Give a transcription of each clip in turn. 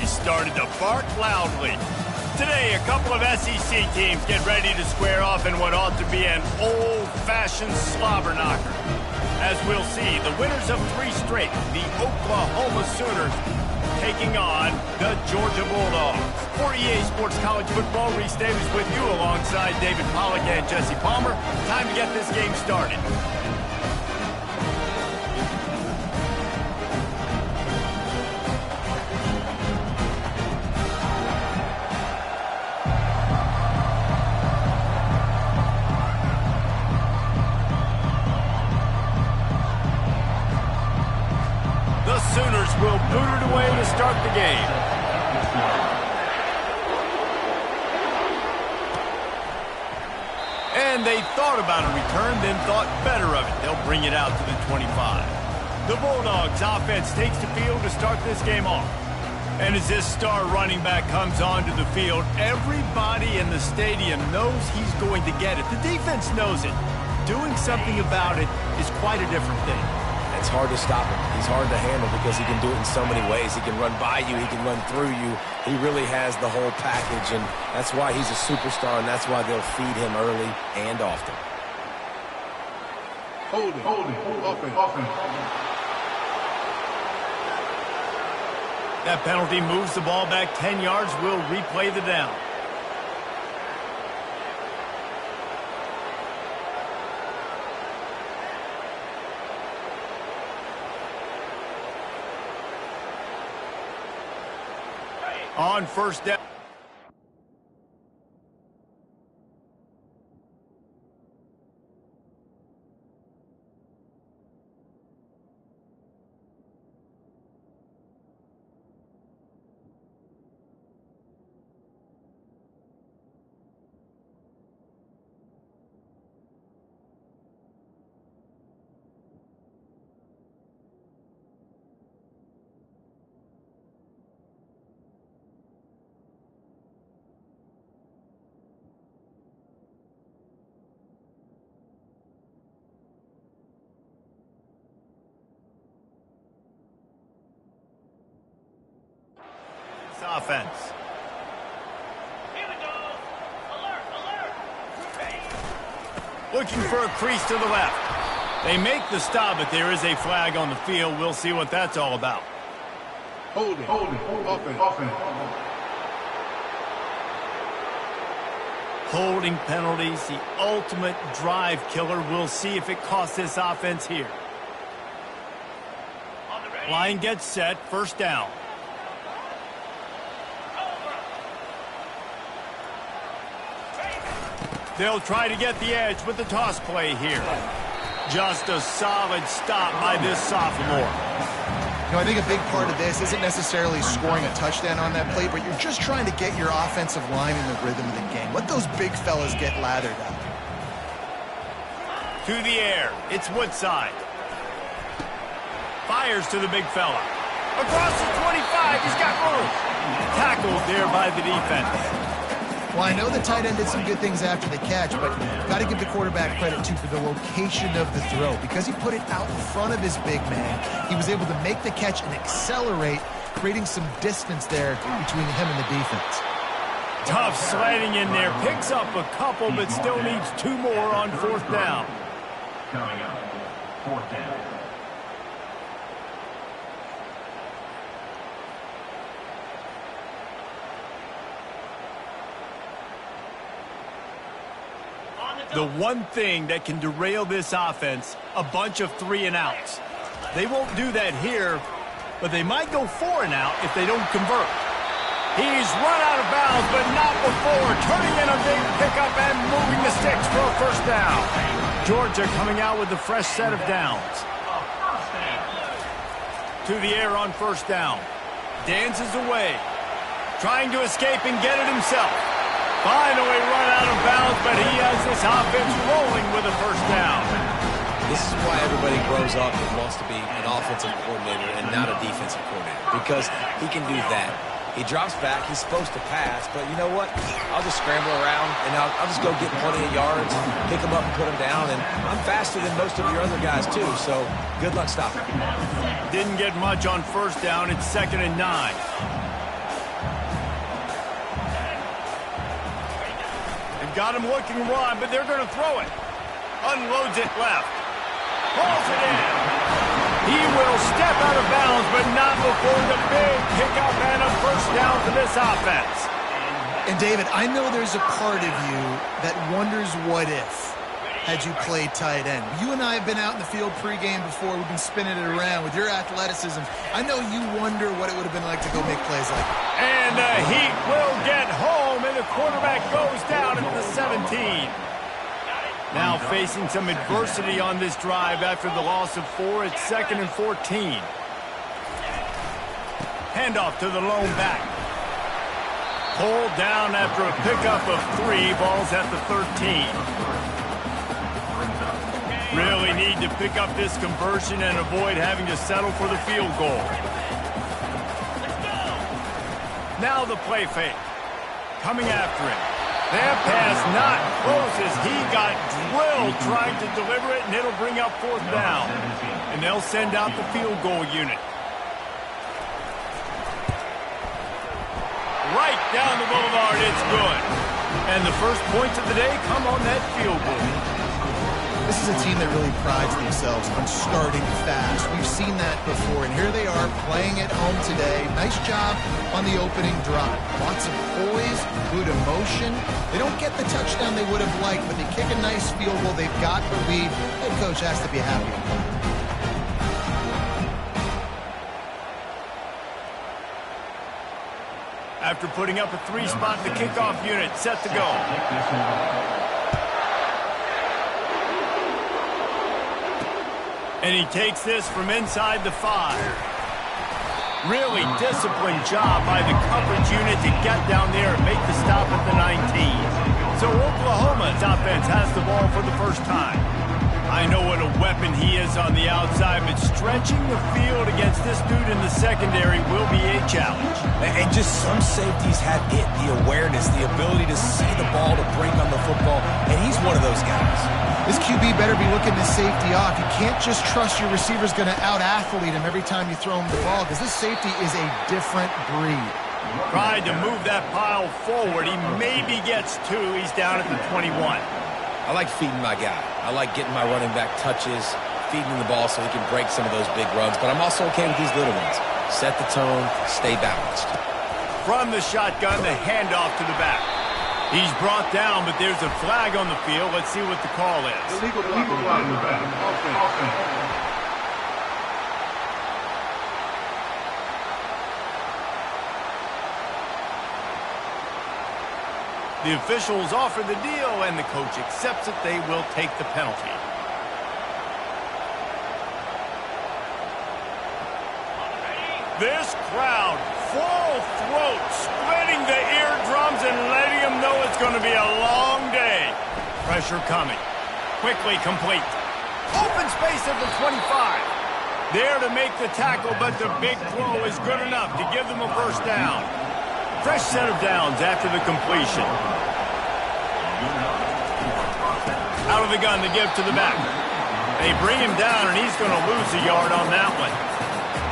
He's started to bark loudly. Today, a couple of SEC teams get ready to square off in what ought to be an old-fashioned slobber knocker. As we'll see, the winners of 3 straight, the Oklahoma Sooners, taking on the Georgia Bulldogs. For EA Sports College Football, Reese Davis with you alongside David Pollack and Jesse Palmer. Time to get this game started. The Sooners will boot it away to start the game. And they thought about a return, then thought better of it. They'll bring it out to the 25. The Bulldogs offense takes the field to start this game off. And as this star running back comes onto the field, everybody in the stadium knows he's going to get it. The defense knows it. Doing something about it is quite a different thing. It's hard to stop him. He's hard to handle because he can do it in so many ways. He can run by you. He can run through you. He really has the whole package, and that's why he's a superstar, and that's why they'll feed him early and often. Hold it, open. That penalty moves the ball back 10 yards. We'll replay the down. On first down. Offense. Here we go. Alert. Looking for a crease to the left. They make the stop, but there is a flag on the field. We'll see what that's all about. Hold it, open. Holding penalties, the ultimate drive killer. We'll see if it costs this offense here. Line gets set, first down. They'll try to get the edge with the toss play here. Just a solid stop by this sophomore. You know, I think a big part of this isn't necessarily scoring a touchdown on that play, but you're just trying to get your offensive line in the rhythm of the game. Let those big fellas get lathered up. To the air, it's Woodside. Fires to the big fella. Across the 25, he's got room. Tackled there by the defense. Well, I know the tight end did some good things after the catch, but got to give the quarterback credit, too, for the location of the throw. Because he put it out in front of his big man, he was able to make the catch and accelerate, creating some distance there between him and the defense. Tough sliding in there. Picks up a couple, but still needs 2 more on fourth down. Coming up, fourth down. The one thing that can derail this offense, a bunch of 3 and outs. They won't do that here, but they might go 4 and out if they don't convert. He's run out of bounds, but not before. Turning in a big pickup and moving the sticks for a first down. Georgia coming out with a fresh set of downs. To the air on first down. Dances away. Trying to escape and get it himself. Finally run out of bounds, but he has this offense rolling with a first down. This is why everybody grows up and wants to be an offensive coordinator and not a defensive coordinator, because he can do that. He drops back, he's supposed to pass, but you know what? I'll just scramble around, and I'll just go get plenty of yards, pick him up and put him down, and I'm faster than most of your other guys too, so good luck stopping. Didn't get much on first down. It's 2nd and 9. got him looking run, but they're going to throw it. Unloads it left. Pulls it in. He will step out of bounds, but not before the big pickup and a first down for this offense. And David, I know there's a part of you that wonders what if had you played tight end. You and I have been out in the field pregame before. We've been spinning it around with your athleticism. I know you wonder what it would have been like to go make plays like that. And the Heat will get home, and the quarterback goes down at the 17. Now facing some adversity on this drive after the loss of 4. It's 2nd and 14. Handoff to the lone back. Pulled down after a pickup of 3. Ball's at the 13. Really need to pick up this conversion and avoid having to settle for the field goal. Now the play fake. Coming after it. That pass not close as he got drilled trying to deliver it, and it'll bring up 4th down. And they'll send out the field goal unit. Right down the boulevard, it's good. And the first points of the day come on that field goal. This is a team that really prides themselves on starting fast. We've seen that before, and here they are playing at home today. Nice job on the opening drive. Lots of poise, good emotion. They don't get the touchdown they would have liked, but they kick a nice field goal. They've got the lead. Head coach has to be happy. After putting up a 3-spot, the kickoff unit set to go. And he takes this from inside the 5. Really disciplined job by the coverage unit to get down there and make the stop at the 19. So Oklahoma's offense has the ball for the first time. I know what a weapon he is on the outside, but stretching the field against this dude in the secondary will be a challenge. And just some safeties have it, the awareness, the ability to see the ball, to break on the football, and he's one of those guys. This QB better be looking this safety off. You can't just trust your receiver's going to out-athlete him every time you throw him the ball, because this safety is a different breed. Tried to move that pile forward. He maybe gets 2. He's down at the 21. I like feeding my guy. I like getting my running back touches, feeding him the ball so he can break some of those big runs, but I'm also okay with these little ones. Set the tone, stay balanced. From the shotgun, the handoff to the back. He's brought down, but there's a flag on the field. Let's see what the call is. Illegal flag in the back. Offense. The officials offer the deal, and the coach accepts it. They will take the penalty. This crowd, full throat, splitting the eardrums and letting them know it's going to be a long day. Pressure coming. Quickly complete. Open space at the 25. There to make the tackle, but the big throw is good enough to give them a first down. Fresh set of downs after the completion. Out of the gun to give to the back. They bring him down, and he's going to lose a yard on that one.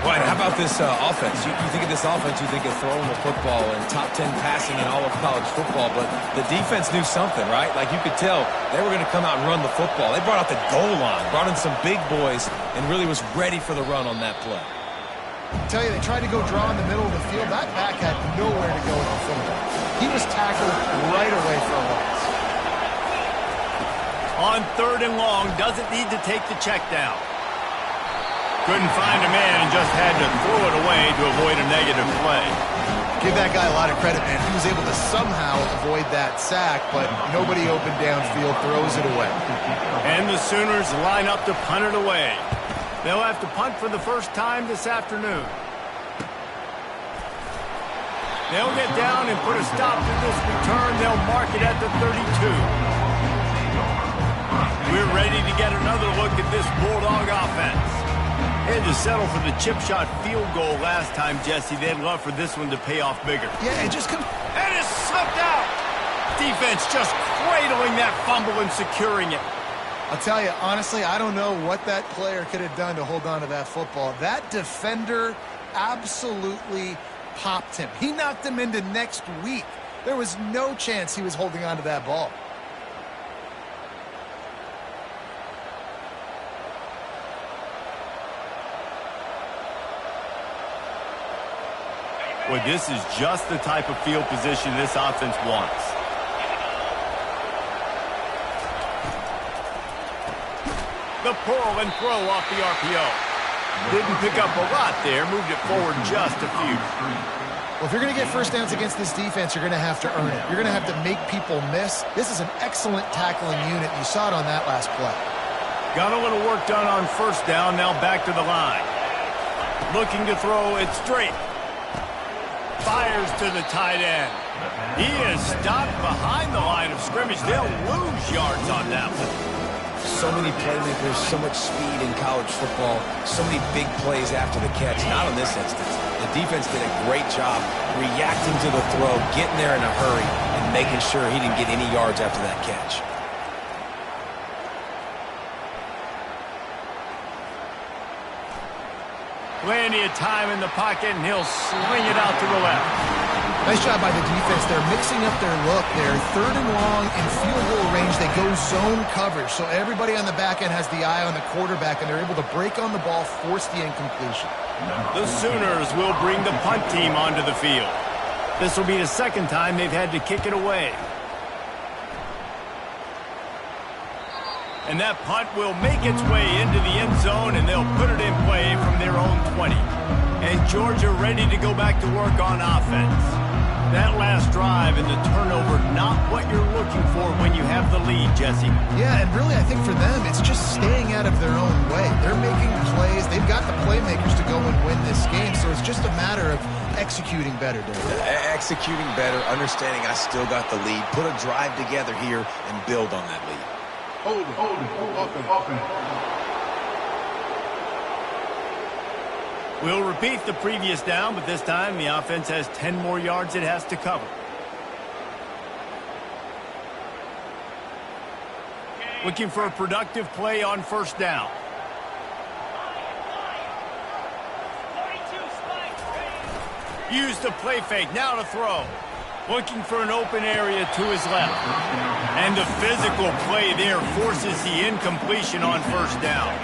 Well, how about this offense? You think of this offense, you think of throwing the football and top 10 passing in all of college football, but the defense knew something, right? Like you could tell they were going to come out and run the football. They brought out the goal line, brought in some big boys, and really was ready for the run on that play. I tell you, they tried to go draw in the middle of the field. That back had nowhere to go with the football. He was tackled right away for a loss. On 3rd and long, doesn't need to take the check down. Couldn't find a man and just had to throw it away to avoid a negative play. Give that guy a lot of credit, man. He was able to somehow avoid that sack, but nobody open downfield, throws it away. And the Sooners line up to punt it away. They'll have to punt for the first time this afternoon. They'll get down and put a stop to this return. They'll mark it at the 32. We're ready to get another look at this Bulldog offense. They had to settle for the chip shot field goal last time, Jesse. They'd love for this one to pay off bigger. Yeah, it just comes... And it's slipped out! Defense just cradling that fumble and securing it. I'll tell you, honestly, I don't know what that player could have done to hold on to that football. That defender absolutely popped him. He knocked him into next week. There was no chance he was holding on to that ball. Well, this is just the type of field position this offense wants. The pull and throw off the RPO. Didn't pick up a lot there, moved it forward just a few. Well, if you're going to get first downs against this defense, you're going to have to earn it. You're going to have to make people miss. This is an excellent tackling unit. You saw it on that last play. Got a little work done on first down, now back to the line. Looking to throw it straight. Fires to the tight end. He is stopped behind the line of scrimmage. They'll lose yards on that one. So many playmakers, so much speed in college football, so many big plays after the catch. Not in this instance. The defense did a great job reacting to the throw, getting there in a hurry, and making sure he didn't get any yards after that catch. Plenty of time in the pocket, and he'll sling it out to the left. Nice job by the defense. They're mixing up their look. They're third and long in field goal range. They go zone coverage. So everybody on the back end has the eye on the quarterback, and they're able to break on the ball, force the incompletion. The Sooners will bring the punt team onto the field. This will be the second time they've had to kick it away. And that punt will make its way into the end zone, and they'll put it in play from their own 20. And Georgia ready to go back to work on offense. That last drive and the turnover, not what you're looking for when you have the lead, Jesse. Yeah, and really I think for them it's just staying out of their own way. They're making plays. They've got the playmakers to go and win this game, so it's just a matter of executing better, David. Executing better, understanding I still got the lead, put a drive together here and build on that lead. Hold it, offense. We'll repeat the previous down, but this time the offense has 10 more yards it has to cover. Looking for a productive play on first down. Use the play fake, now to throw. Looking for an open area to his left. And the physical play there forces the incompletion on first down.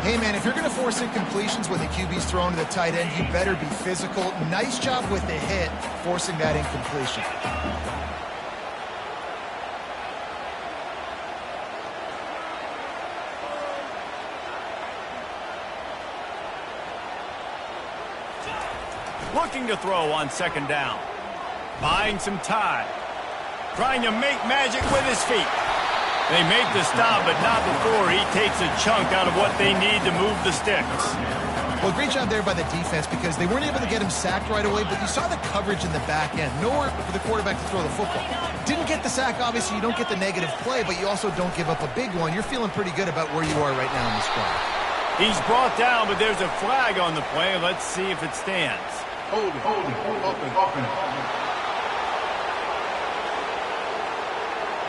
Hey, man, if you're going to force incompletions when the QB's thrown to the tight end, you better be physical. Nice job with the hit, forcing that incompletion. Looking to throw on second down. Buying some time. Trying to make magic with his feet. They make the stop, but not before he takes a chunk out of what they need to move the sticks. Well, great job there by the defense because they weren't able to get him sacked right away, but you saw the coverage in the back end. Nowhere for the quarterback to throw the football. Didn't get the sack, obviously. You don't get the negative play, but you also don't give up a big one. You're feeling pretty good about where you are right now in the squad. He's brought down, but there's a flag on the play. Let's see if it stands. Hold it, offense.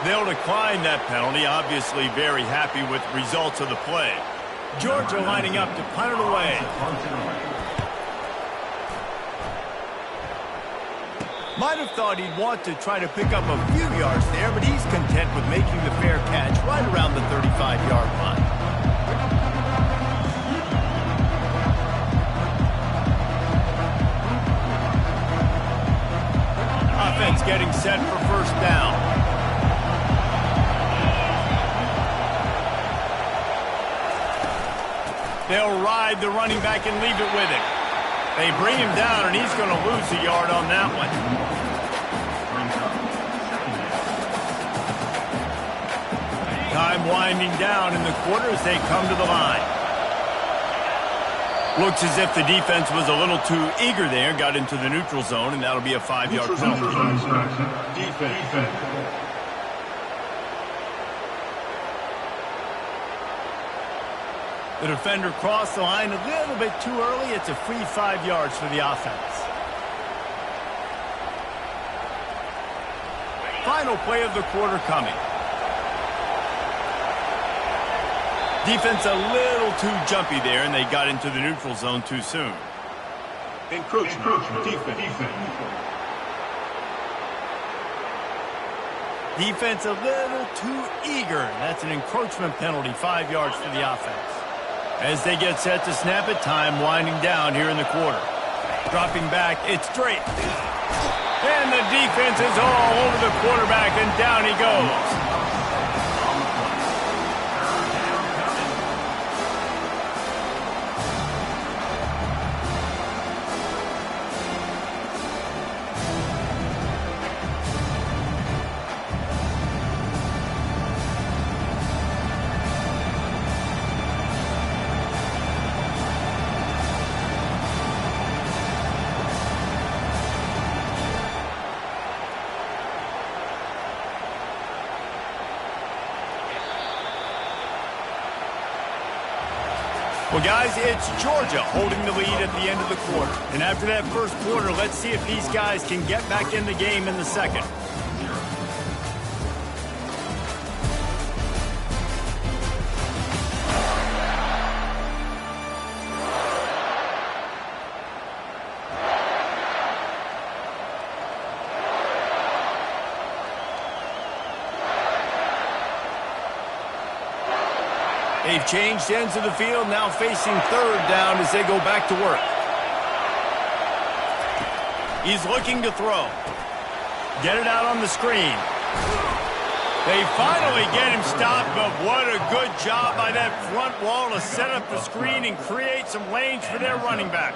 They'll decline that penalty, obviously very happy with the results of the play. Georgia lining up to punt it away. Might have thought he'd want to try to pick up a few yards there, but he's content with making the fair catch right around the 35-yard line. Offense getting set for first down. They'll ride the running back and leave it with him. They bring him down, and he's going to lose a yard on that one. Time winding down in the quarter as they come to the line. Looks as if the defense was a little too eager there, got into the neutral zone, and that'll be a 5-yard penalty. Defense. The defender crossed the line a little bit too early. It's a free 5 yards for the offense. Final play of the quarter coming. Defense a little too jumpy there, and they got into the neutral zone too soon. Encroachment. Defense. Defense a little too eager. That's an encroachment penalty, 5 yards for the offense. As they get set to snap it, time winding down here in the quarter. Dropping back, it's Drake. And the defense is all over the quarterback, and down he goes. Well, guys, it's Georgia holding the lead at the end of the quarter. And after that first quarter, let's see if these guys can get back in the game in the second. They've changed ends of the field, now facing third down as they go back to work. He's looking to throw. Get it out on the screen. They finally get him stopped, but what a good job by that front wall to set up the screen and create some lanes for their running back.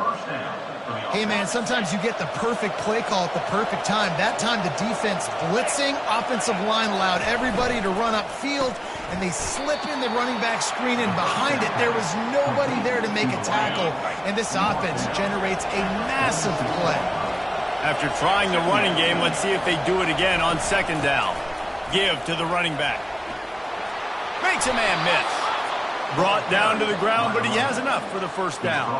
Hey, man, sometimes you get the perfect play call at the perfect time. That time the defense blitzing, offensive line allowed everybody to run upfield, and they slip in the running back screen, and behind it there was nobody there to make a tackle, and this offense generates a massive play. After trying the running game, let's see if they do it again on second down. Give to the running back. Makes a man miss. Brought down to the ground, but he has enough for the first down.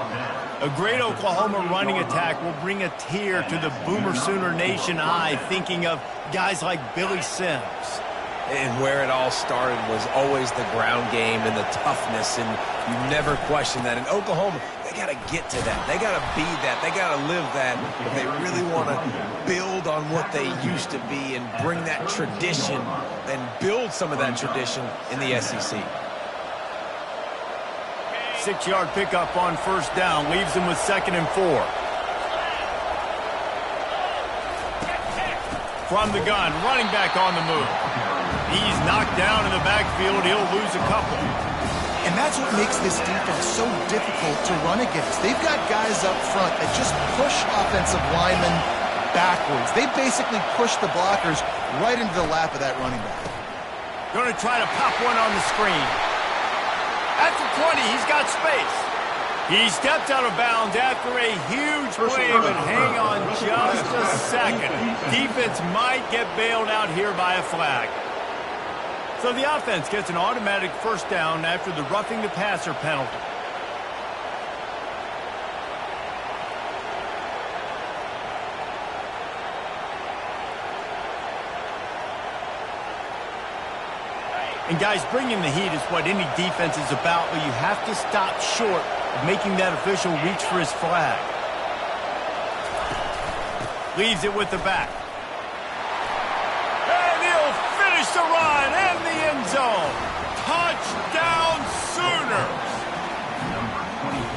A great Oklahoma running attack will bring a tear to the Boomer Sooner Nation eye, thinking of guys like Billy Sims. And where it all started was always the ground game and the toughness, and you never question that. In Oklahoma, they got to get to that. They got to be that. They got to live that if they really want to build on what they used to be and bring that tradition and build some of that tradition in the SEC. 6-yard pickup on first down leaves them with 2nd and 4. From the gun, running back on the move. He's knocked down in the backfield. He'll lose a couple. And that's what makes this defense so difficult to run against. They've got guys up front that just push offensive linemen backwards. They basically push the blockers right into the lap of that running back. Going to try to pop one on the screen. At the 20, he's got space. He stepped out of bounds after a huge play, but hang on just a second. Defense might get bailed out here by a flag. So the offense gets an automatic first down after the roughing the passer penalty. And guys, bringing the heat is what any defense is about, but you have to stop short of making that official reach for his flag. Leaves it with the back. And he'll finish the run and the end zone. Touchdown Sooners!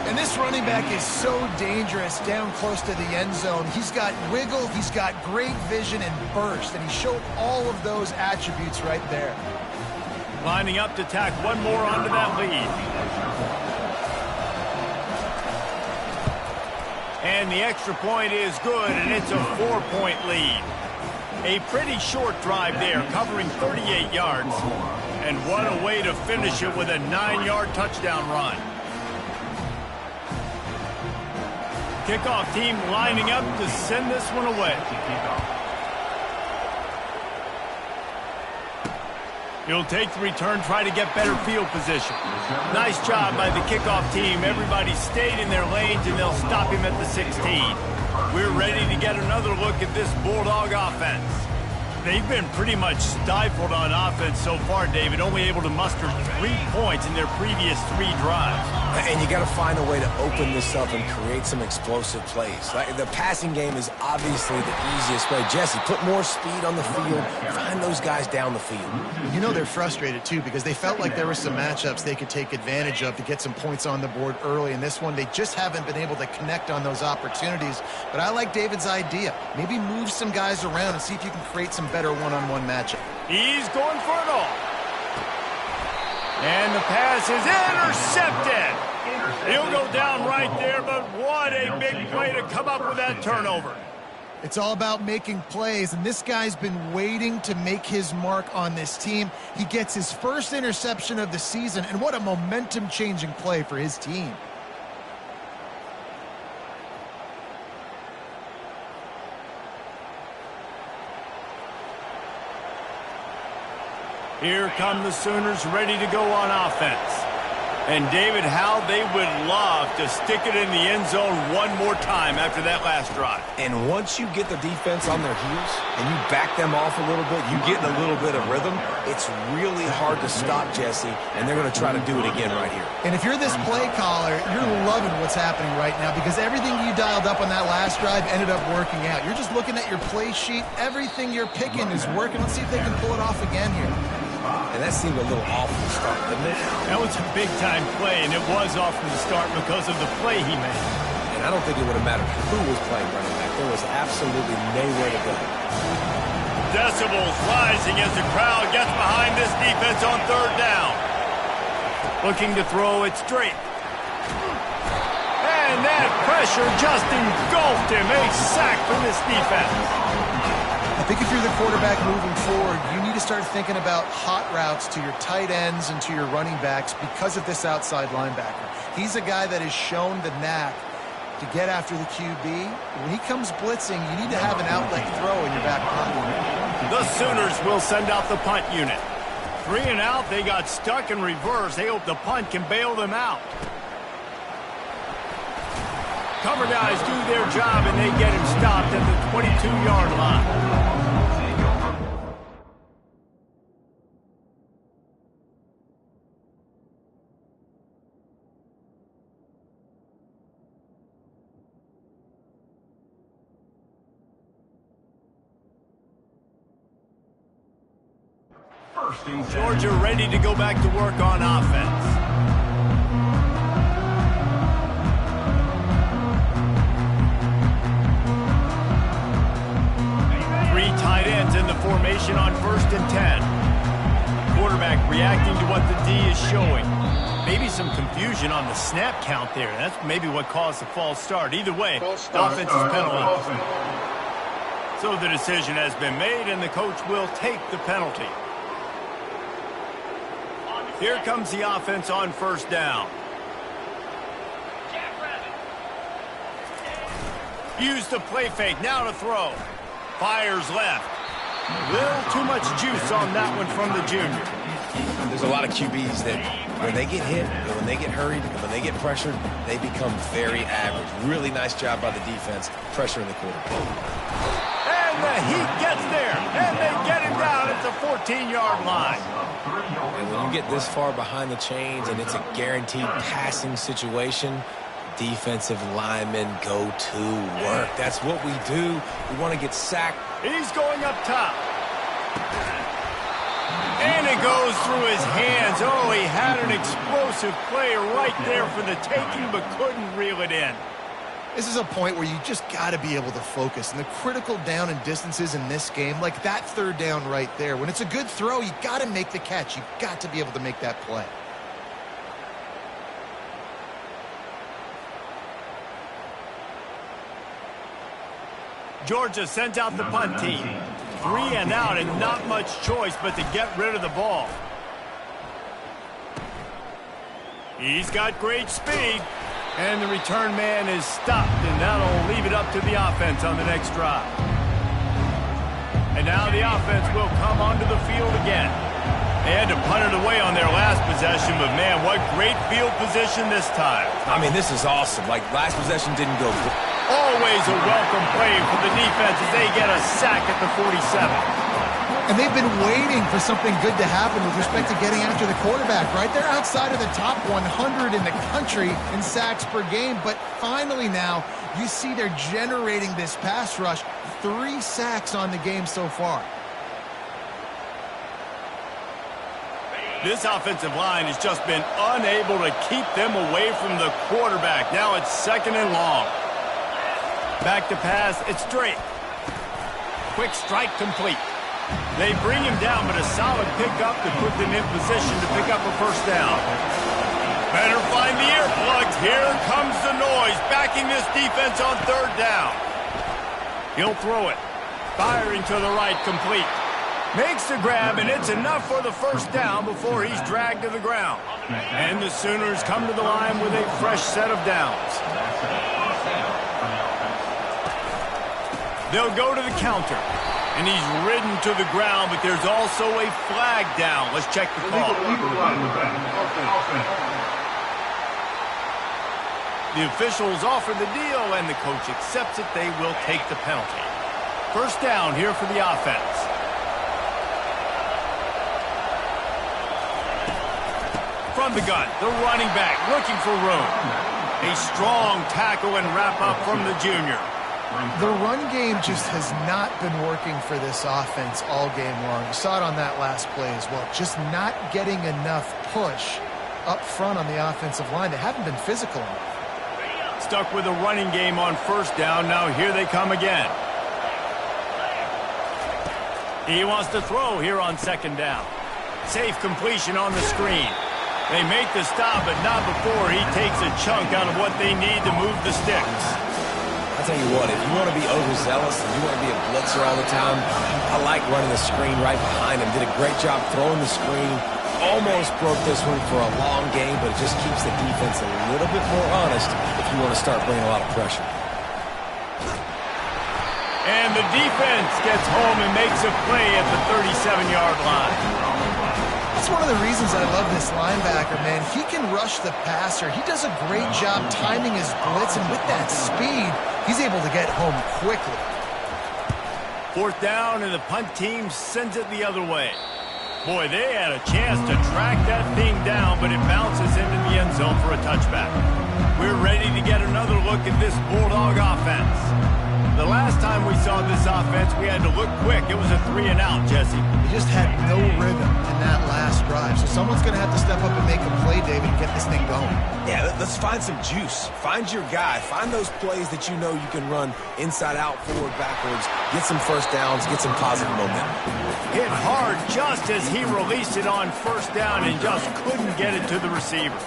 And this running back is so dangerous down close to the end zone. He's got wiggle, he's got great vision and burst, and he showed all of those attributes right there. Lining up to tack one more onto that lead. And the extra point is good, and it's a 4-point lead. A pretty short drive there, covering 38 yards. And what a way to finish it with a 9-yard touchdown run. Kickoff team lining up to send this one away. He'll take the return, try to get better field position. Nice job by the kickoff team. Everybody stayed in their lanes, and they'll stop him at the 16. We're ready to get another look at this Bulldog offense. They've been pretty much stifled on offense so far, David, only able to muster 3 points in their previous 3 drives. And you got to find a way to open this up and create some explosive plays. Like, the passing game is obviously the easiest way. Jesse, put more speed on the field. Find those guys down the field. You know they're frustrated, too, because they felt like there were some matchups they could take advantage of to get some points on the board early. In this one, they just haven't been able to connect on those opportunities. But I like David's idea. Maybe move some guys around and see if you can create some better one-on-one matchup. He's going for it all. And the pass is intercepted. He'll go down right there, but what a big play to come up with that turnover. It's all about making plays, and this guy's been waiting to make his mark on this team. He gets his first interception of the season, and what a momentum-changing play for his team. Here come the Sooners ready to go on offense. And, David, how they would love to stick it in the end zone one more time after that last drive. And once you get the defense on their heels and you back them off a little bit, you get in a little bit of rhythm, it's really hard to stop, Jesse, and they're going to try to do it again right here. And if you're this play caller, you're loving what's happening right now because everything you dialed up on that last drive ended up working out. You're just looking at your play sheet. Everything you're picking is working. Let's see if they can pull it off again here. And that seemed a little off from the start, didn't it? That was a big-time play, and it was off from the start because of the play he made. And I don't think it would have mattered who was playing running back. There was absolutely nowhere to go. Decibels rising as the crowd gets behind this defense on third down. Looking to throw it straight. And that pressure just engulfed him. A sack from this defense. I think if you're the quarterback moving forward, you need to start thinking about hot routes to your tight ends and to your running backs because of this outside linebacker. He's a guy that has shown the knack to get after the QB. When he comes blitzing, you need to have an outlet throw in your back pocket. The Sooners will send out the punt unit. 3 and out, they got stuck in reverse. They hope the punt can bail them out. Cover guys do their job, and they get him stopped at the 22-yard line. Georgia ready to go back to work on offense. Three tight ends in the formation on 1st and 10. Quarterback reacting to what the D is showing. Maybe some confusion on the snap count there. That's maybe what caused the false start. Either way, the offense is penalized. So the decision has been made, and the coach will take the penalty. Here comes the offense on 1st down. Use the play fake, now to throw. Fires left. A little too much juice on that one from the junior. There's a lot of QBs that when they get hit, and when they get hurried, and when they get pressured, they become very average. Really nice job by the defense, pressuring the quarterback. And the heat gets there, and they get him down at the 14-yard line. And when you get this far behind the chains and it's a guaranteed passing situation, defensive linemen go to work. That's what we do. We want to get sacked. He's going up top. And it goes through his hands. Oh, he had an explosive play right there for the taking, but couldn't reel it in. This is a point where you just got to be able to focus. And the critical down and distances in this game, like that 3rd down right there, when it's a good throw, you got to make the catch. You've got to be able to make that play. Georgia sends out the punt team. 3 and out and not much choice but to get rid of the ball. He's got great speed. And the return man is stopped, and that'll leave it up to the offense on the next drive. And now the offense will come onto the field again. They had to punt it away on their last possession, but man, what great field position this time. I mean, this is awesome. Like, last possession didn't go good. Always a welcome play for the defense as they get a sack at the 47. And they've been waiting for something good to happen with respect to getting after the quarterback, right? They're outside of the top 100 in the country in sacks per game, but finally now you see they're generating this pass rush. 3 sacks on the game so far. This offensive line has just been unable to keep them away from the quarterback. Now it's 2nd and long. Back to pass, it's Drake. Quick strike complete. They bring him down, but a solid pickup to put them in position to pick up a first down. Better find the earplugs. Here comes the noise, backing this defense on 3rd down. He'll throw it. Firing to the right, complete. Makes the grab, and it's enough for the first down before he's dragged to the ground. And the Sooners come to the line with a fresh set of downs. They'll go to the counter. And he's ridden to the ground, but there's also a flag down. Let's check the call. The officials offer the deal, and the coach accepts it. They will take the penalty. First down here for the offense. From the gun, the running back looking for room. A strong tackle and wrap up from the junior. The run game just has not been working for this offense all game long. You saw it on that last play as well. Just not getting enough push up front on the offensive line. They haven't been physical enough. Stuck with a running game on first down. Now here they come again. He wants to throw here on 2nd down. Safe completion on the screen. They make the stop, but not before he takes a chunk out of what they need to move the sticks. I'll tell you what, if you want to be overzealous and you want to be a blitzer all the time, I like running the screen right behind him. Did a great job throwing the screen. Almost broke this one for a long game, but it just keeps the defense a little bit more honest if you want to start bringing a lot of pressure. And the defense gets home and makes a play at the 37-yard line. That's one of the reasons I love this linebacker, man. He can rush the passer. He does a great job timing his blitz, and with that speed, he's able to get home quickly. 4th down, and the punt team sends it the other way. Boy, they had a chance to track that thing down, but it bounces into the end zone for a touchback. We're ready to get another look at this Bulldog offense. The last time we saw this offense, we had to look quick. It was a 3-and-out, Jesse. He just had no rhythm in that last drive. So someone's going to have to step up and make a play, David, and get this thing going. Yeah, let's find some juice. Find your guy. Find those plays that you know you can run inside out, forward, backwards. Get some first downs. Get some positive momentum. Hit hard just as he released it on first down and just couldn't get it to the receiver.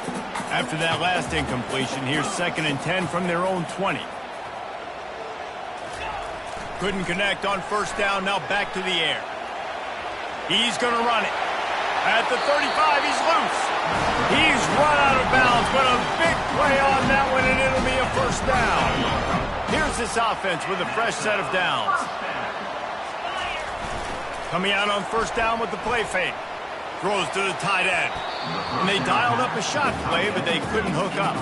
After that last incompletion, here's 2nd and 10 from their own 20. Couldn't connect on first down, now back to the air. He's going to run it. At the 35, he's loose. He's run out of bounds, but a big play on that one, and it'll be a first down. Here's this offense with a fresh set of downs. Coming out on first down with the play fake. Throws to the tight end. And they dialed up a shot play, but they couldn't hook up.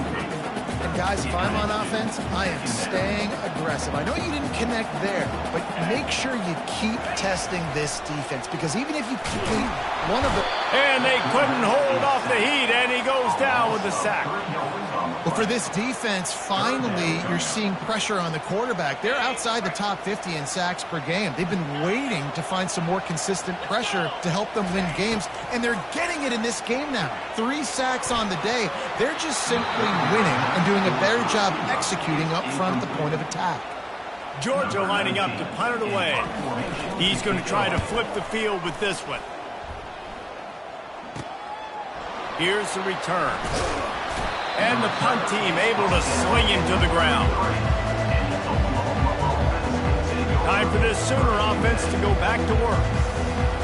And guys, if I'm on offense, I am staying aggressive. I know you didn't connect there, but make sure you keep testing this defense, because even if you complete one of the... And they couldn't hold off the heat, and he goes down with the sack. Well, for this defense, finally, you're seeing pressure on the quarterback. They're outside the top 50 in sacks per game. They've been waiting to find some more consistent pressure to help them win games, and they're getting it in this game now. 3 sacks on the day. They're just simply winning and doing a better job executing up front at the point of attack. Georgia lining up to punt it away. He's going to try to flip the field with this one. Here's the return. And the punt team able to sling him to the ground. Time for this Sooner offense to go back to work.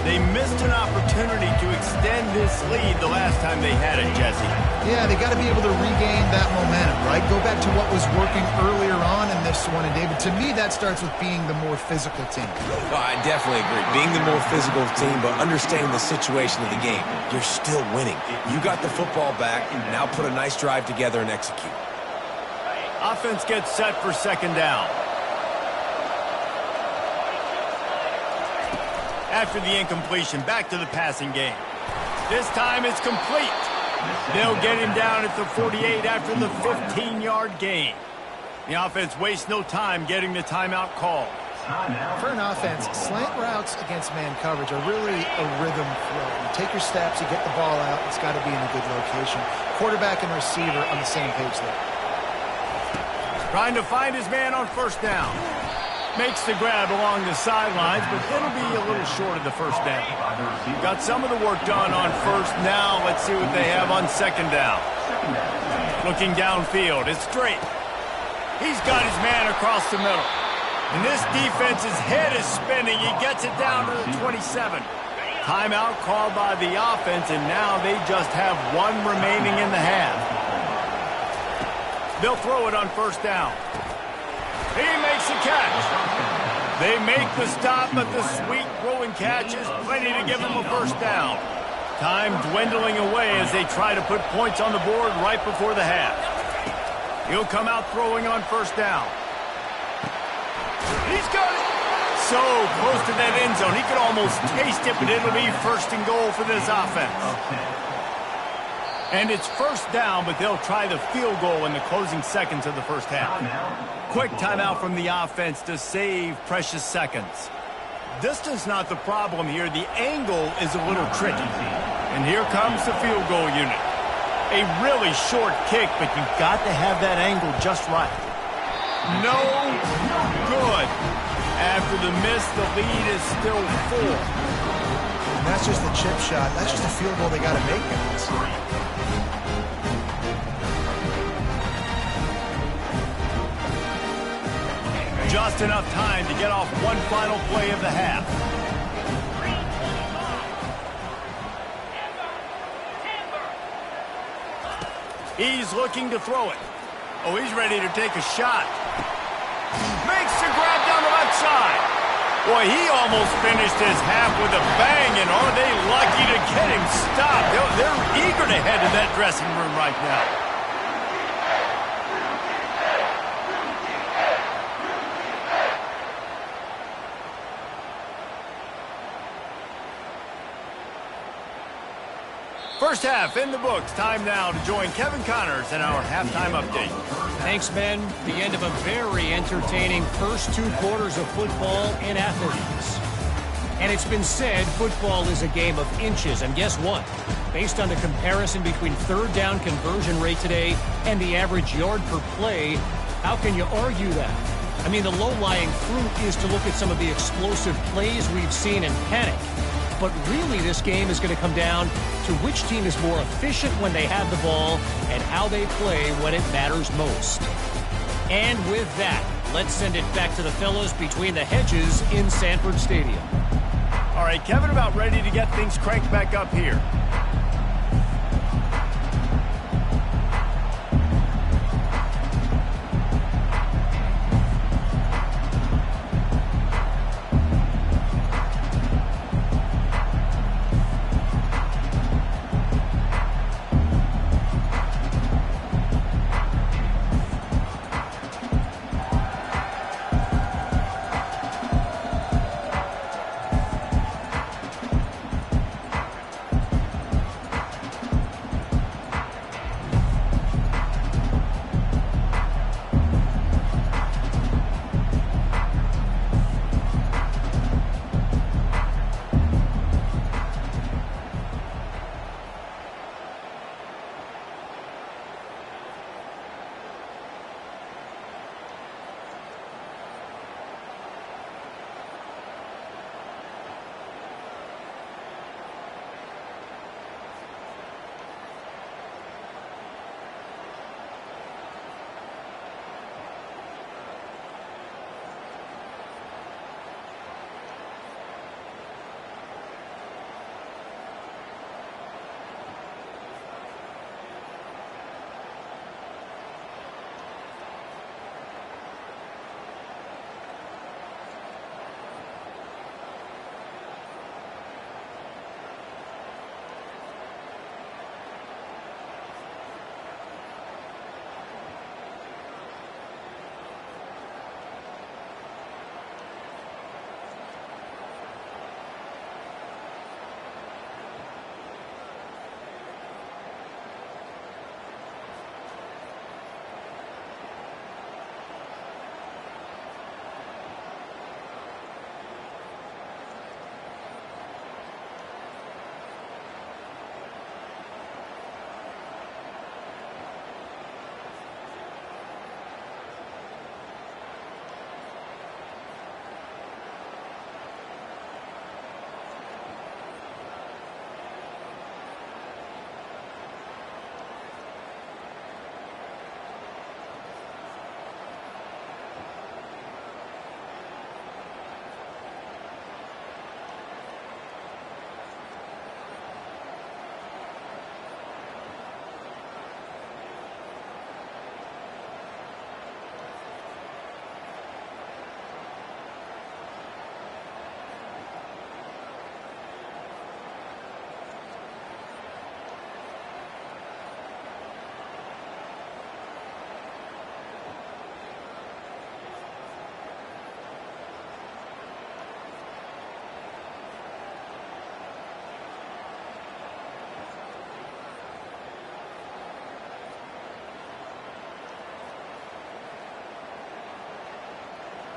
They missed an opportunity to extend this lead the last time they had it, Jesse. Yeah, they got to be able to regain that momentum, right? Go back to what was working earlier on in this one. And David, to me, that starts with being the more physical team. No, I definitely agree. Being the more physical team, but understanding the situation of the game. You're still winning. You got the football back. Now put a nice drive together and execute. Offense gets set for 2nd down. After the incompletion, back to the passing game. This time it's complete. They'll get him down at the 48 after the 15-yard gain. The offense wastes no time getting the timeout call. For an offense, slant routes against man coverage are really a rhythm throw. You take your steps, you get the ball out, it's got to be in a good location. Quarterback and receiver on the same page there. Trying to find his man on first down. Makes the grab along the sidelines, but it'll be a little short of the first down. Got some of the work done on first. Now let's see what they have on second down. Looking downfield, it's straight. He's got his man across the middle. And this defense's head is spinning. He gets it down to the 27. Timeout called by the offense, and now they just have one remaining in the half. They'll throw it on first down. He makes the catch. They make the stop, but the sweet throwing catch is plenty to give them a first down. Time dwindling away as they try to put points on the board right before the half. He'll come out throwing on first down. He's got it. So close to that end zone. He could almost taste it, but it'll be first and goal for this offense. And it's first down, but they'll try the field goal in the closing seconds of the first half. Quick timeout from the offense to save precious seconds. Distance not the problem here. The angle is a little tricky. And here comes the field goal unit. A really short kick, but you've got to have that angle just right. No good. After the miss, the lead is still 4. And that's just the chip shot. That's just a field goal they got to make, guys. Just enough time to get off one final play of the half. He's looking to throw it. Oh, he's ready to take a shot. Makes the grab down the left side. Boy, he almost finished his half with a bang, and are they lucky to get him stopped? They're eager to head to that dressing room right now. First half in the books. Time now to join Kevin Connors in our halftime update. Thanks, Ben. The end of a very entertaining first 2 quarters of football in Athens. And it's been said football is a game of inches. And guess what? Based on the comparison between third down conversion rate today and the average yard per play, how can you argue that? I mean, the low-lying fruit is to look at some of the explosive plays we've seen and panic. But really, this game is going to come down to which team is more efficient when they have the ball and how they play when it matters most. And with that, let's send it back to the fellows between the hedges in Sanford Stadium. All right, Kevin, about ready to get things cranked back up here.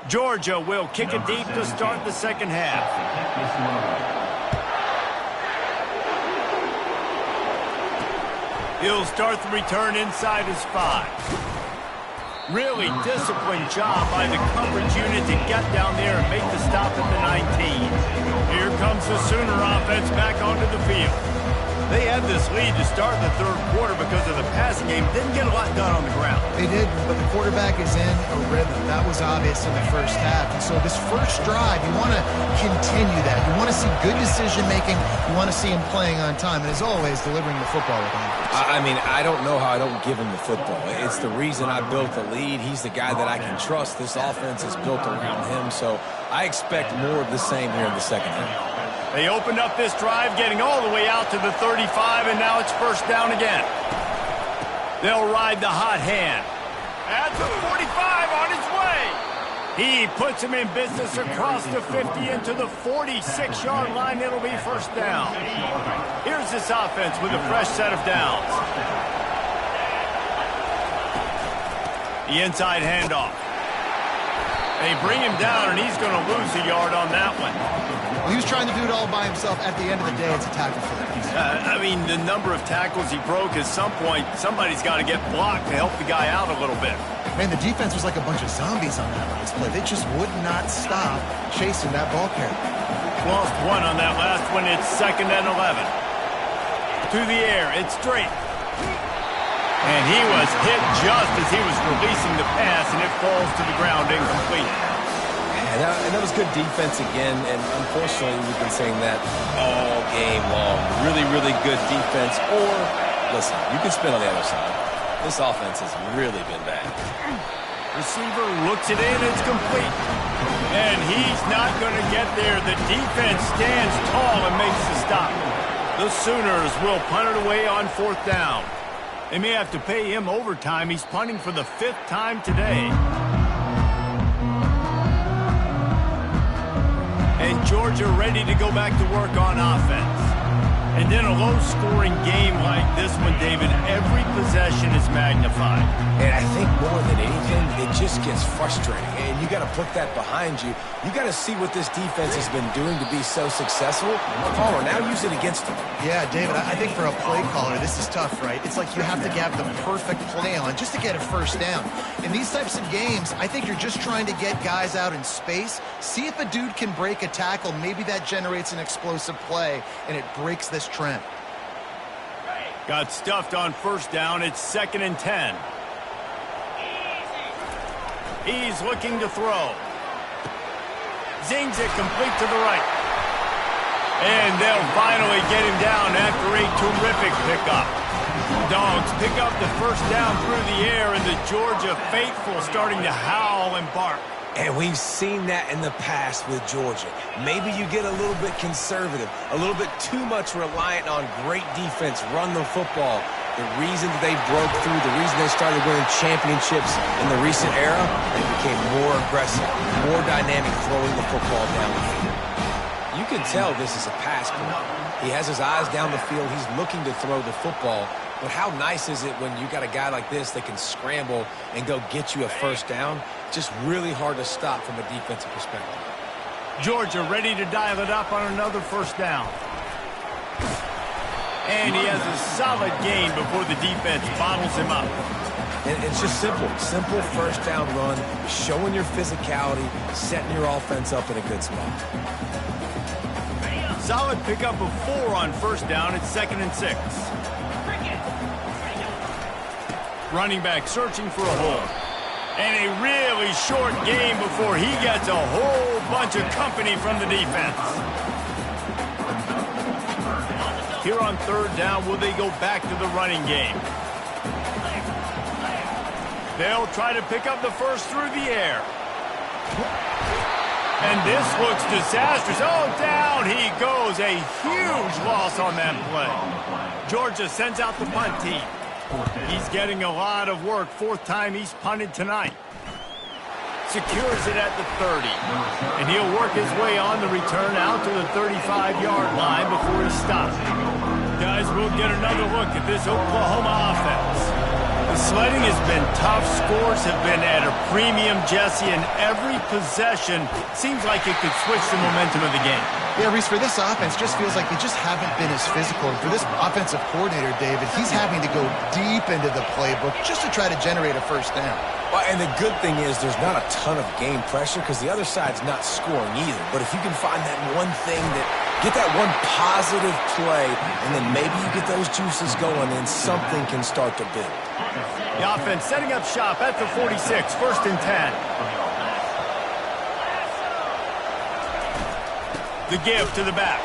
Georgia will kick it deep to start the second half. He'll start the return inside his 5. Really disciplined job by the coverage unit to get down there and make the stop at the 19. Here comes the Sooner offense back onto the field. They had this lead to start the third quarter because of the passing game. Didn't get a lot done on the ground. They did, but the quarterback is in a rhythm. That was obvious in the first half. And so this first drive, you want to continue that. You want to see good decision-making. You want to see him playing on time. And as always, delivering the football with confidence. I mean, I don't know how I don't give him the football. It's the reason I built the lead. He's the guy that I can trust. This offense is built around him. So I expect more of the same here in the second half. They opened up this drive, getting all the way out to the 35, and now it's first down again. They'll ride the hot hand. At the 45 on his way. He puts him in business across the 50 into the 46-yard line. It'll be first down. Here's this offense with a fresh set of downs. The inside handoff. They bring him down, and he's going to lose a yard on that one. Well, he was trying to do it all by himself. At the end of the day, it's a tackle for him. I mean, the number of tackles he broke, at some point, somebody's got to get blocked to help the guy out a little bit. Man, the defense was like a bunch of zombies on that last play. They just would not stop chasing that ball carrier. Lost one on that last one. It's 2nd and 11. To the air. It's straight. And he was hit just as he was releasing the pass, and it falls to the ground incomplete. And that was good defense again, and unfortunately we've been saying that all game long. Really, really good defense. Or, listen, you can spin on the other side. This offense has really been bad. Receiver looks it in, it's complete. And he's not going to get there. The defense stands tall and makes the stop. The Sooners will punt it away on 4th down. They may have to pay him overtime. He's punting for the 5th time today. And Georgia ready to go back to work on offense. And in a low-scoring game like this one, David, every possession is magnified. And I think more than anything, it just gets frustrating. And you got to put that behind you. You got to see what this defense has been doing to be so successful. Palmer, now use it against them. Yeah, David, I think for a play caller, this is tough, right? It's like you have to have the perfect play on just to get a first down. In these types of games, I think you're just trying to get guys out in space, see if a dude can break a tackle. Maybe that generates an explosive play, and it breaks this trend. Got stuffed on first down. It's 2nd and 10. He's looking to throw. Zings it complete to the right. And they'll finally get him down after a terrific pickup. Dogs pick up the first down through the air, and the Georgia faithful starting to howl and bark. And we've seen that in the past with Georgia. Maybe you get a little bit conservative, a little bit too much reliant on great defense, run the football. The reason that they broke through, the reason they started winning championships in the recent era, they became more aggressive, more dynamic, throwing the football down the field. You can tell this is a pass play. He has his eyes down the field. He's looking to throw the football. But how nice is it when you got a guy like this that can scramble and go get you a first down? Just really hard to stop from a defensive perspective. Georgia ready to dial it up on another first down. And he has a solid gain before the defense bottles him up. And it's just simple. Simple first down run, showing your physicality, setting your offense up in a good spot. Solid pickup of 4 on first down. It's 2nd and 6. Running back searching for a hole. And a really short game before he gets a whole bunch of company from the defense. Here on 3rd down, will they go back to the running game? They'll try to pick up the first through the air. And this looks disastrous. Oh, down he goes. A huge loss on that play. Georgia sends out the punt team. He's getting a lot of work. 4th time he's punted tonight. Secures it at the 30. And he'll work his way on the return out to the 35-yard line before he stops. Guys, we'll get another look at this Oklahoma offense. The sledding has been tough. Scores have been at a premium, Jesse, and every possession seems like it could switch the momentum of the game. Yeah, Reese, for this offense, just feels like they just haven't been as physical. And for this offensive coordinator, David, he's having to go deep into the playbook just to try to generate a first down. Well, and the good thing is there's not a ton of game pressure because the other side's not scoring either. But if you can find that one thing get that one positive play, and then maybe you get those juices going, and something can start to build. The offense setting up shop at the 46, 1st and 10. The give to the back.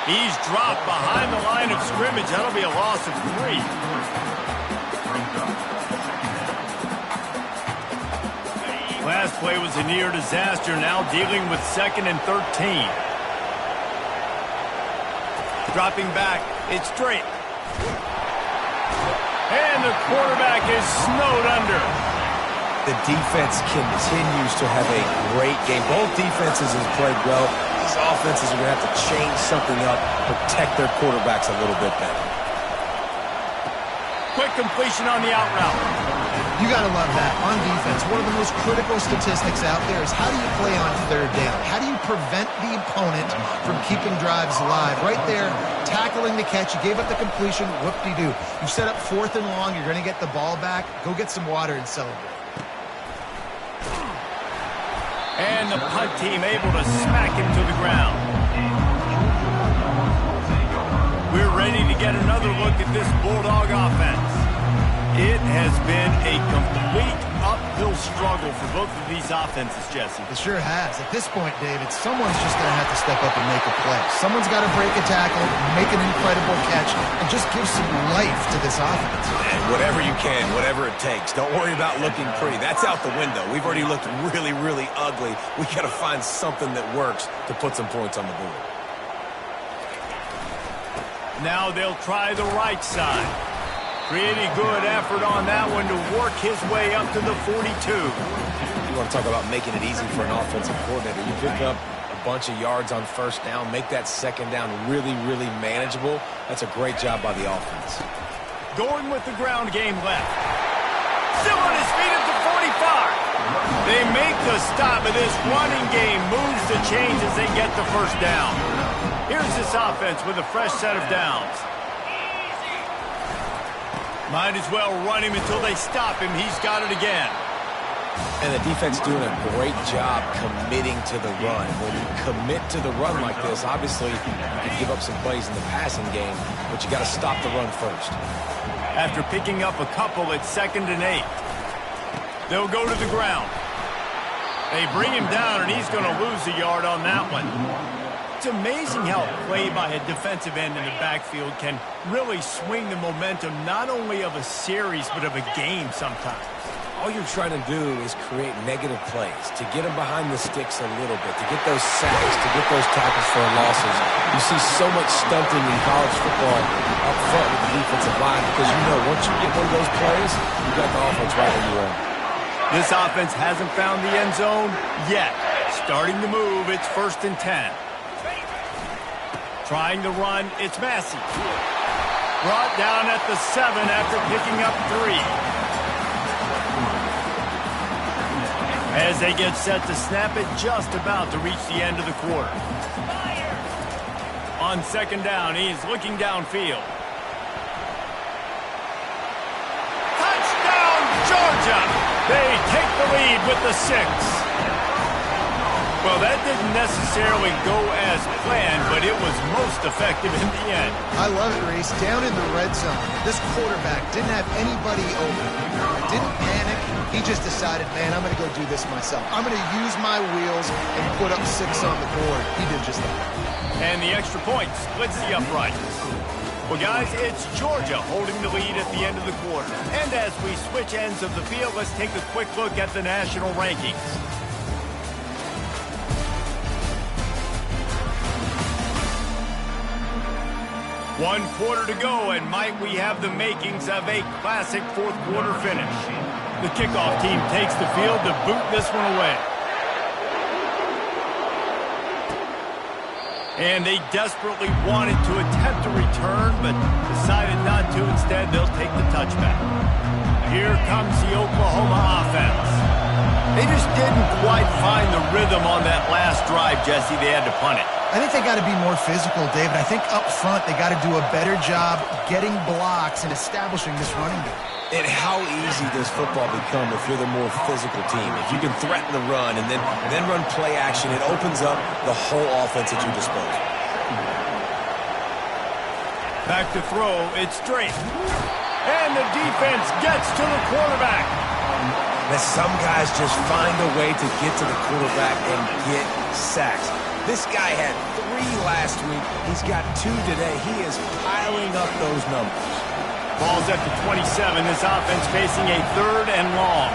He's dropped behind the line of scrimmage. That'll be a loss of 3. Last play was a near disaster. Now dealing with 2nd and 13. Dropping back. It's straight. And the quarterback is snowed under. The defense continues to have a great game. Both defenses have played well. These offenses are going to have to change something up, protect their quarterbacks a little bit better. Quick completion on the out route. You got to love that. On defense, one of the most critical statistics out there is how do you play on 3rd down? How do you prevent the opponent from keeping drives alive? Right there, tackling the catch. You gave up the completion. Whoop-de-doo. You set up 4th and long. You're going to get the ball back. Go get some water and celebrate. And the punt team able to smack him to the ground. We're ready to get another look at this Bulldog offense. It has been a complete uphill struggle for both of these offenses, Jesse. It sure has. At this point, David, someone's just going to have to step up and make a play. Someone's got to break a tackle, make an incredible catch, and just give some life to this offense. And whatever you can, whatever it takes. Don't worry about looking pretty. That's out the window. We've already looked really, really ugly. We got to find something that works to put some points on the board. Now they'll try the right side. Pretty good effort on that one to work his way up to the 42. You want to talk about making it easy for an offensive coordinator. You pick up a bunch of yards on 1st down, make that 2nd down really, really manageable. That's a great job by the offense. Going with the ground game left. Still on his feet at the 45. They make the stop, but this running game moves the chains as they get the 1st down. Here's this offense with a fresh set of downs. Might as well run him until they stop him. He's got it again. And the defense doing a great job committing to the run. When you commit to the run like this, obviously you can give up some plays in the passing game, but you got to stop the run first. After picking up a couple at 2nd and 8, they'll go to the ground. They bring him down, and he's going to lose a yard on that one. It's amazing how a play by a defensive end in the backfield can really swing the momentum not only of a series but of a game sometimes. All you're trying to do is create negative plays, to get them behind the sticks a little bit, to get those sacks, to get those tackles for losses. You see so much stunting in college football up front with the defensive line because you know once you get one of those plays, you got the offense right where you are. This offense hasn't found the end zone yet. Starting to move, it's 1st and 10. Trying to run, it's Massey. Brought down at the 7 after picking up 3. As they get set to snap it, just about to reach the end of the quarter. On 2nd down, he's looking downfield. Touchdown, Georgia! They take the lead with the 6. Well, that didn't necessarily go as planned, but it was most effective in the end. I love it, Reese. Down in the red zone, this quarterback didn't have anybody open. Didn't panic. He just decided, man, I'm going to go do this myself. I'm going to use my wheels and put up 6 on the board. He did just that. And the extra point splits the uprights. Well, guys, it's Georgia holding the lead at the end of the quarter. And as we switch ends of the field, let's take a quick look at the national rankings. One quarter to go, and might we have the makings of a classic 4th quarter finish. The kickoff team takes the field to boot this one away. And they desperately wanted to attempt a return, but decided not to. Instead, they'll take the touchback. Here comes the Oklahoma offense. They just didn't quite find the rhythm on that last drive, Jesse. They had to punt it. I think they got to be more physical, David. I think up front they got to do a better job getting blocks and establishing this running game. And how easy does football become if you're the more physical team? If you can threaten the run and then run play action, it opens up the whole offense at your disposal. Back to throw, it's straight. And the defense gets to the quarterback. But some guys just find a way to get to the quarterback and get sacks. This guy had 3 last week. He's got 2 today. He is piling up those numbers. Ball's at the 27. This offense facing a 3rd and long.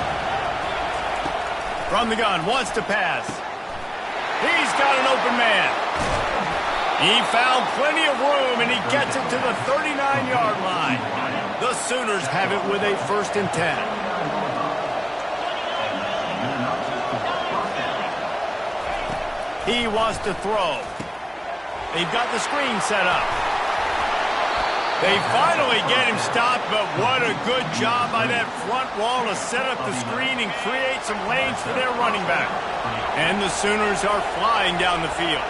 From the gun, wants to pass. He's got an open man. He found plenty of room, and he gets it to the 39-yard line. The Sooners have it with a 1st and 10. He wants to throw. They've got the screen set up. They finally get him stopped, but what a good job by that front wall to set up the screen and create some lanes for their running back. And the Sooners are flying down the field.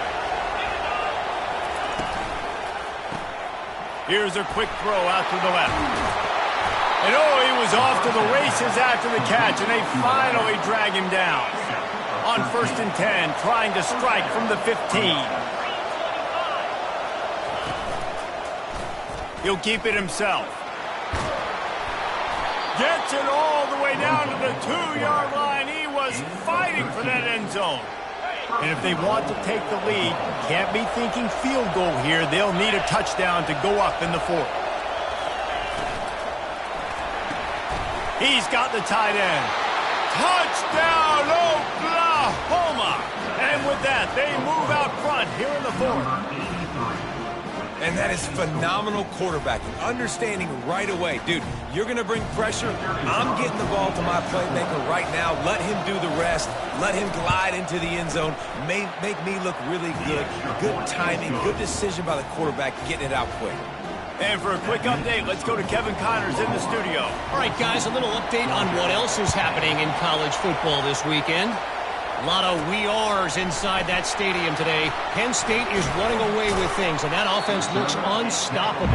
Here's a quick throw out to the left. And oh, he was off to the races after the catch, and they finally drag him down. On 1st and 10, trying to strike from the 15. He'll keep it himself. Gets it all the way down to the 2-yard line. He was fighting for that end zone. And if they want to take the lead, can't be thinking field goal here. They'll need a touchdown to go up in the 4th. He's got the tight end. Touchdown, Oklahoma! And with that, they move out front here in the 4th. And that is phenomenal quarterbacking. Understanding right away, dude, you're going to bring pressure. I'm getting the ball to my playmaker right now. Let him do the rest. Let him glide into the end zone. Make me look really good. Good timing, good decision by the quarterback, getting it out quick. And for a quick update, let's go to Kevin Connors in the studio. All right, guys, a little update on what else is happening in college football this weekend. A lot of we ares inside that stadium today. Penn State is running away with things, and that offense looks unstoppable.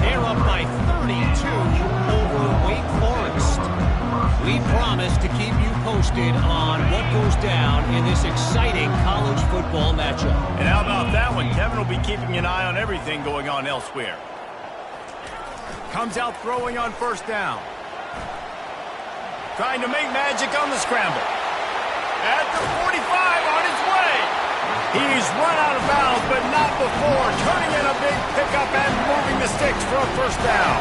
They're up by 32 over Wake Forest. We promise to keep you posted on what goes down in this exciting college football matchup. And how about that one? Kevin will be keeping an eye on everything going on elsewhere. Comes out throwing on 1st down. Trying to make magic on the scramble. At the 45 on his way. He's run out of bounds, but not before. Turning in a big pickup and moving the sticks for a 1st down.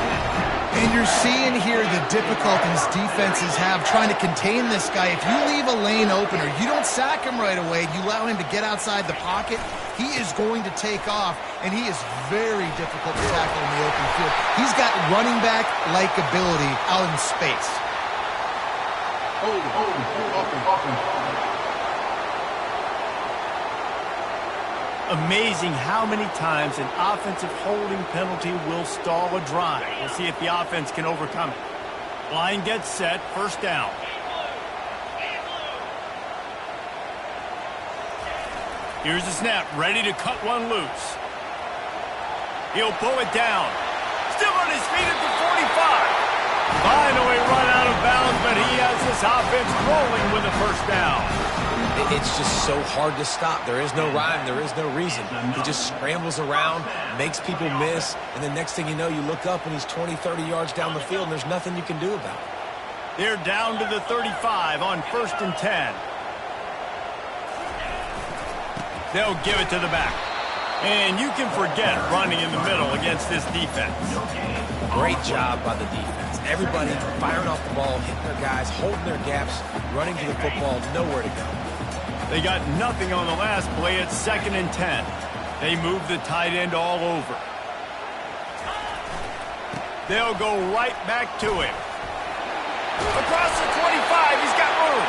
And you're seeing here the difficulties defenses have trying to contain this guy. If you leave a lane open or you don't sack him right away, you allow him to get outside the pocket, he is going to take off, and he is very difficult to tackle in the open field. He's got running back-like ability out in space. Hold it, open. Amazing how many times an offensive holding penalty will stall a drive. We'll see if the offense can overcome it. Line gets set, 1st down. Here's the snap, ready to cut one loose. He'll pull it down. Still on his feet at the 45. Finally run out of bounds, but he has this offense rolling with a 1st down. It's just so hard to stop. There is no rhyme. There is no reason. He just scrambles around, makes people miss, and the next thing you know, you look up and he's 20, 30 yards down the field, and there's nothing you can do about it. They're down to the 35 on 1st and 10. They'll give it to the back. And you can forget running in the middle against this defense. Great job by the defense. Everybody firing off the ball, hitting their guys, holding their gaps, running to the football, nowhere to go. They got nothing on the last play at 2nd and 10. They move the tight end all over. They'll go right back to him. Across the 25, he's got room.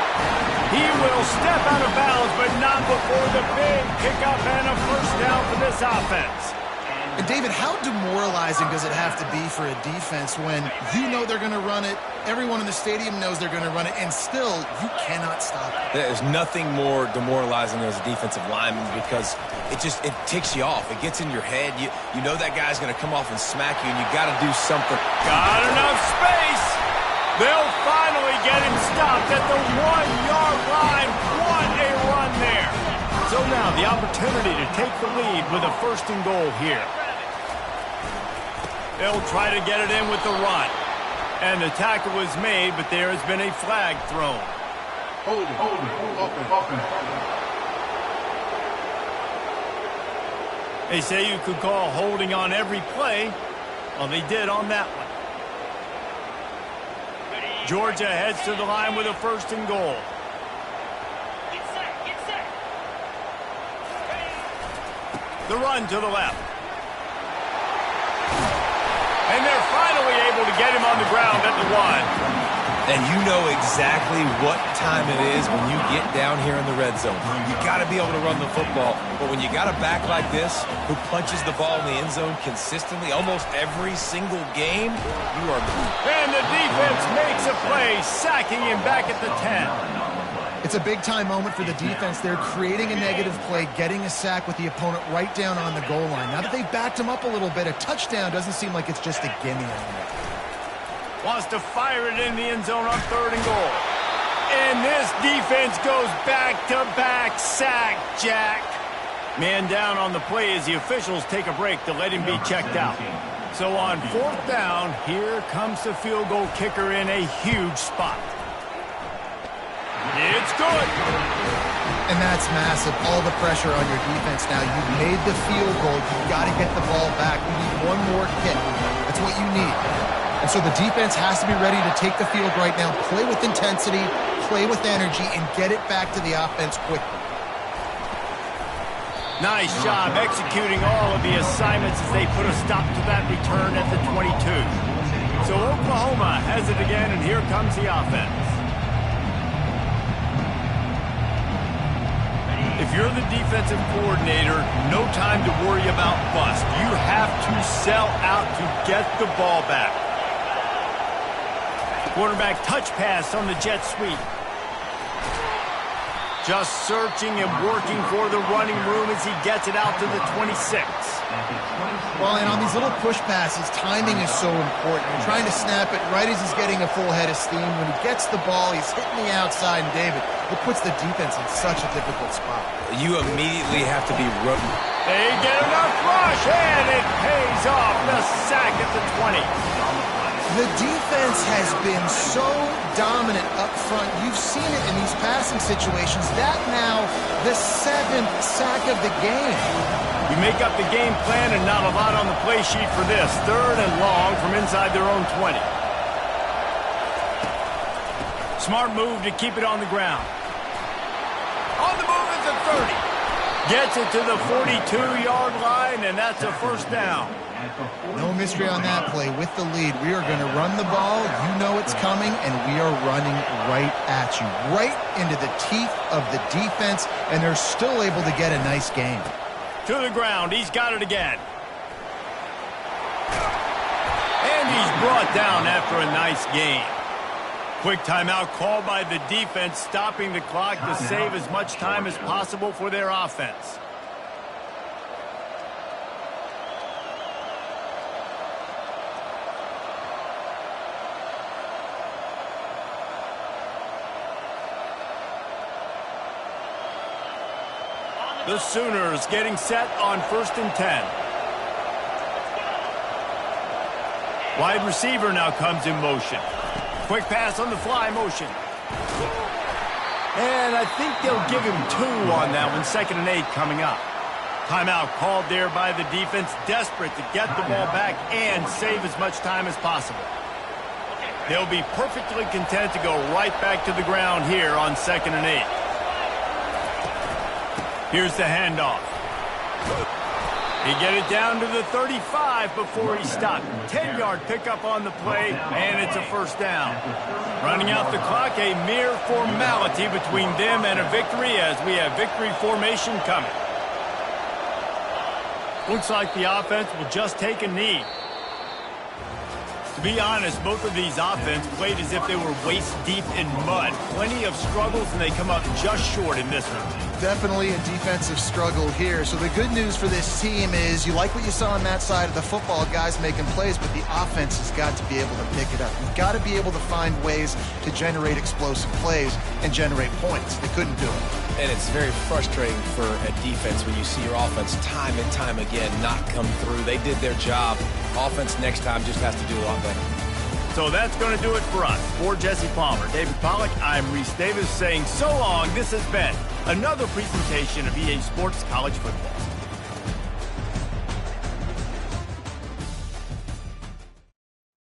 He will step out of bounds, but not before the big pickup and a 1st down for this offense. And David, how demoralizing does it have to be for a defense when you know they're going to run it, Everyone in the stadium knows they're going to run it, and still, you cannot stop it. There's nothing more demoralizing as a defensive lineman because it ticks you off. It gets in your head. You know that guy's going to come off and smack you, and you got to do something. Got enough space. They'll finally get him stopped at the 1-yard line. What a run there. So now the opportunity to take the lead with a 1st and goal here. They'll try to get it in with the run. And the tackle was made, but there has been a flag thrown. Hold it. They say you could call holding on every play. Well, they did on that one. Georgia heads to the line with a 1st and goal. Get set. The run to the left. And they're finally able to get him on the ground at the 1. And you know exactly what time it is when you get down here in the red zone. You got to be able to run the football. But when you got a back like this who punches the ball in the end zone consistently almost every single game, you are moved. And the defense makes a play, sacking him back at the 10. It's a big-time moment for the defense. They're creating a negative play, getting a sack with the opponent right down on the goal line. Now that they've backed him up a little bit, a touchdown doesn't seem like it's just a gimme anymore. Wants to fire it in the end zone on 3rd and goal. And this defense goes back-to-back sack, Jack. Man down on the play as the officials take a break to let him be checked out. So on 4th down, here comes the field goal kicker in a huge spot. It's good. And that's massive. All the pressure on your defense now. You've made the field goal. You've got to get the ball back. You need one more kick. That's what you need. And so the defense has to be ready to take the field right now, play with intensity, play with energy, and get it back to the offense quickly. Nice job executing all of the assignments as they put a stop to that return at the 22. So Oklahoma has it again, and here comes the offense. If you're the defensive coordinator, no time to worry about bust. You have to sell out to get the ball back. Quarterback touch pass on the jet sweep. Just searching and working for the running room as he gets it out to the 26. Well, and on these little push passes, timing is so important. You're trying to snap it right as he's getting a full head of steam. When he gets the ball, he's hitting the outside, and David, it puts the defense in such a difficult spot. You immediately have to be rooting. They get enough rush, and it pays off. The sack at the 20. The defense has been so dominant up front. You've seen it in these passing situations. That now the 7th sack of the game. You make up the game plan and not a lot on the play sheet for this. 3rd and long from inside their own 20. Smart move to keep it on the ground. On the move is a 30. Gets it to the 42-yard line, and that's a 1st down. No mystery on that play. With the lead, we are going to run the ball. You know it's coming, and we are running right at you, right into the teeth of the defense, and they're still able to get a nice game. To the ground. He's got it again. And he's brought down after a nice game. Quick timeout called by the defense, stopping the clock to save as much time as possible for their offense. The Sooners getting set on 1st and 10. Wide receiver now comes in motion. Quick pass on the fly motion. And I think they'll give him 2 on that one. 2nd and 8 coming up. Timeout called there by the defense, desperate to get the ball back and save as much time as possible. They'll be perfectly content to go right back to the ground here on 2nd and 8. Here's the handoff. He get it down to the 35 before he stopped. 10-yard pickup on the play, and it's a 1st down. Running out the clock, a mere formality between them and a victory as we have victory formation coming. Looks like the offense will just take a knee. To Be honest, both of these offenses played as if they were waist deep in mud. Plenty of struggles, and they come up just short in this one. Definitely a defensive struggle here. So the good news for this team is you like what you saw on that side of the football, guys making plays, but the offense has got to be able to pick it up. You've got to be able to find ways to generate explosive plays and generate points. They couldn't do it. And it's very frustrating for a defense when you see your offense time and time again not come through. They did their job. Offense next time just has to do a lot better. So that's going to do it for us. For Jesse Palmer, David Pollack, I'm Reese Davis saying so long. This has been another presentation of EA Sports College Football.